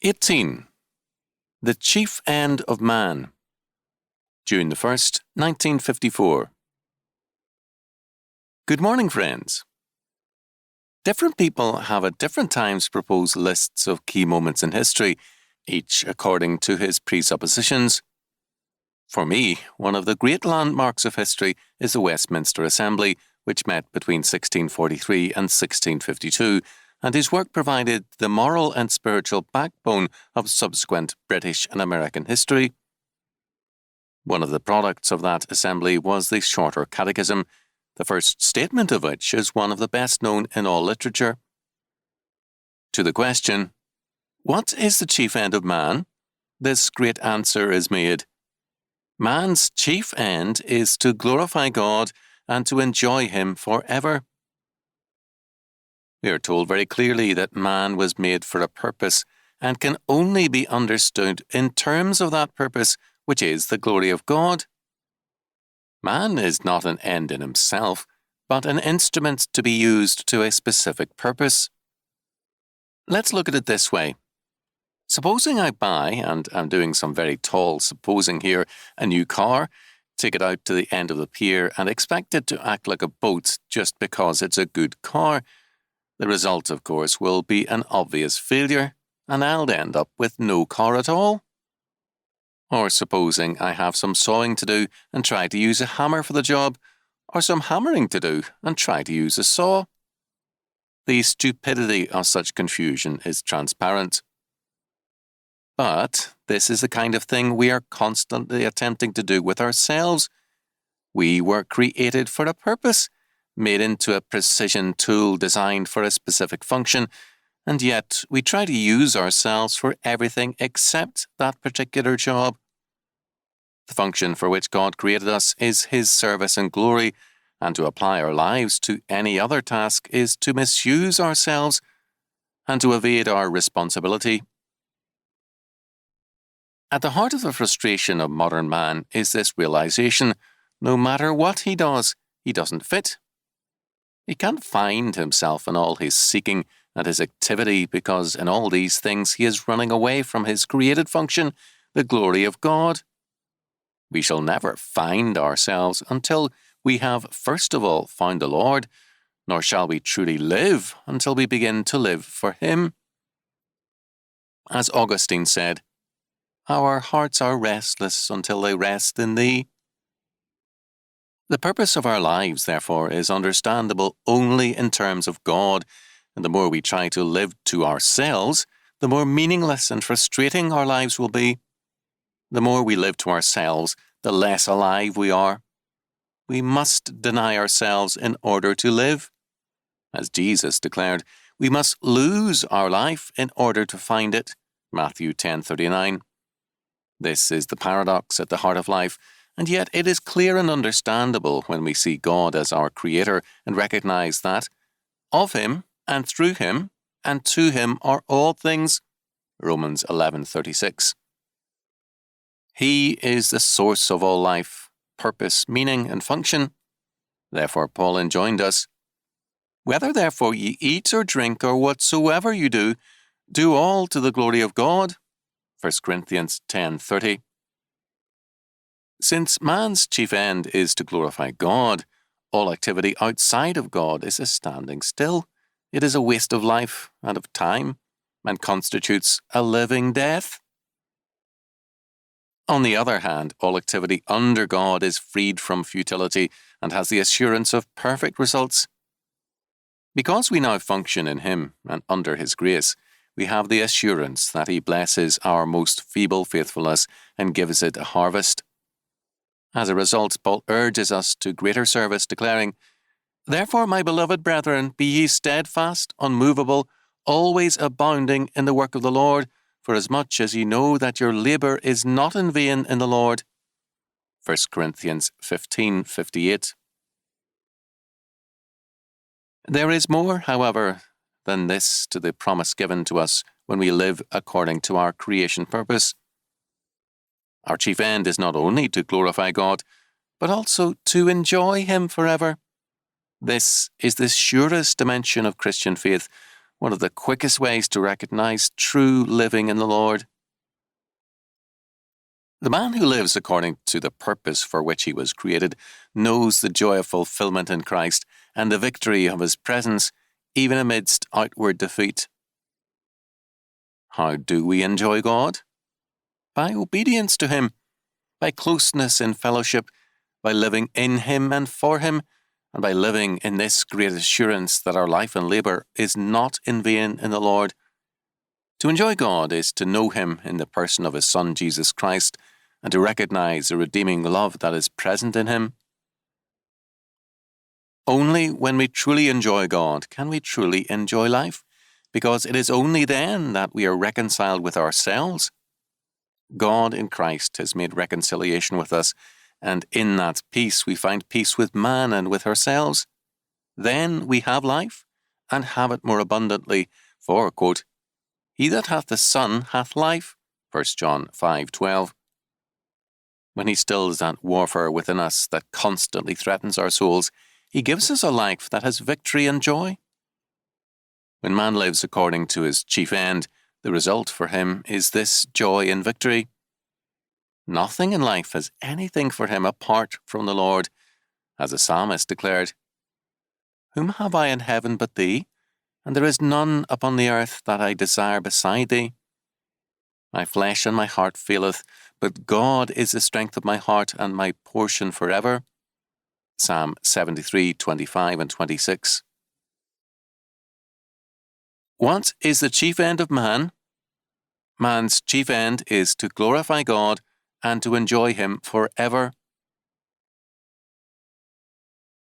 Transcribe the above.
18. The Chief End of Man. June the 1st, 1954. Good morning, friends. Different people have at different times proposed lists of key moments in history, each according to his presuppositions. For me, one of the great landmarks of history is the Westminster Assembly, which met between 1643 and 1652, and whose work provided the moral and spiritual backbone of subsequent British and American history. One of the products of that assembly was the Shorter Catechism, the first statement of which is one of the best known in all literature. To the question, what is the chief end of man? This great answer is made. Man's chief end is to glorify God and to enjoy Him forever. We are told very clearly that man was made for a purpose and can only be understood in terms of that purpose, which is the glory of God. Man is not an end in himself, but an instrument to be used to a specific purpose. Let's look at it this way. Supposing I buy, and I'm doing some very tall supposing here, a new car, take it out to the end of the pier and expect it to act like a boat just because it's a good car. The result, of course, will be an obvious failure, and I'll end up with no car at all. Or supposing I have some sawing to do and try to use a hammer for the job, or some hammering to do and try to use a saw. The stupidity of such confusion is transparent. But this is the kind of thing we are constantly attempting to do with ourselves. We were created for a purpose, made into a precision tool designed for a specific function, and yet we try to use ourselves for everything except that particular job. The function for which God created us is His service and glory, and to apply our lives to any other task is to misuse ourselves and to evade our responsibility. At the heart of the frustration of modern man is this realization: no matter what he does, he doesn't fit. He can't find himself in all his seeking and his activity because in all these things he is running away from his created function, the glory of God. We shall never find ourselves until we have first of all found the Lord, nor shall we truly live until we begin to live for Him. As Augustine said, "Our hearts are restless until they rest in Thee." The purpose of our lives, therefore, is understandable only in terms of God, and the more we try to live to ourselves, the more meaningless and frustrating our lives will be. The more we live to ourselves, the less alive we are. We must deny ourselves in order to live. As Jesus declared, we must lose our life in order to find it. Matthew 10:39. This is the paradox at the heart of life, and yet it is clear and understandable when we see God as our Creator and recognize that of Him and through Him and to Him are all things. Romans 11:36. He is the source of all life, purpose, meaning, and function. Therefore Paul enjoined us, "Whether therefore ye eat or drink or whatsoever you do, do all to the glory of God." 1 Corinthians 10:30. Since man's chief end is to glorify God, all activity outside of God is a standing still. It is a waste of life and of time, and constitutes a living death. On the other hand, all activity under God is freed from futility and has the assurance of perfect results. Because we now function in Him and under His grace, we have the assurance that He blesses our most feeble faithfulness and gives it a harvest. As a result, Paul urges us to greater service, declaring, "Therefore, my beloved brethren, be ye steadfast, unmovable, always abounding in the work of the Lord, forasmuch as ye know that your labour is not in vain in the Lord." 1 Corinthians 15:58. There is more, however, than this to the promise given to us when we live according to our creation purpose. Our chief end is not only to glorify God, but also to enjoy Him forever. This is the surest dimension of Christian faith, one of the quickest ways to recognize true living in the Lord. The man who lives according to the purpose for which he was created knows the joy of fulfillment in Christ and the victory of his presence, even amidst outward defeat. How do we enjoy God? By obedience to Him, by closeness in fellowship, by living in Him and for Him, and by living in this great assurance that our life and labour is not in vain in the Lord. To enjoy God is to know Him in the person of His Son Jesus Christ, and to recognize the redeeming love that is present in Him. Only when we truly enjoy God can we truly enjoy life, because it is only then that we are reconciled with ourselves. God in Christ has made reconciliation with us, and in that peace we find peace with man and with ourselves. Then we have life, and have it more abundantly, for, quote, "He that hath the Son hath life," 1 John 5:12. When He stills that warfare within us that constantly threatens our souls, He gives us a life that has victory and joy. When man lives according to his chief end, the result for him is this joy and victory. Nothing in life has anything for him apart from the Lord, as the psalmist declared, "Whom have I in heaven but Thee? And there is none upon the earth that I desire beside Thee. My flesh and my heart faileth, but God is the strength of my heart and my portion forever." Psalm 73:25 and 26. What is the chief end of man? Man's chief end is to glorify God and to enjoy Him forever.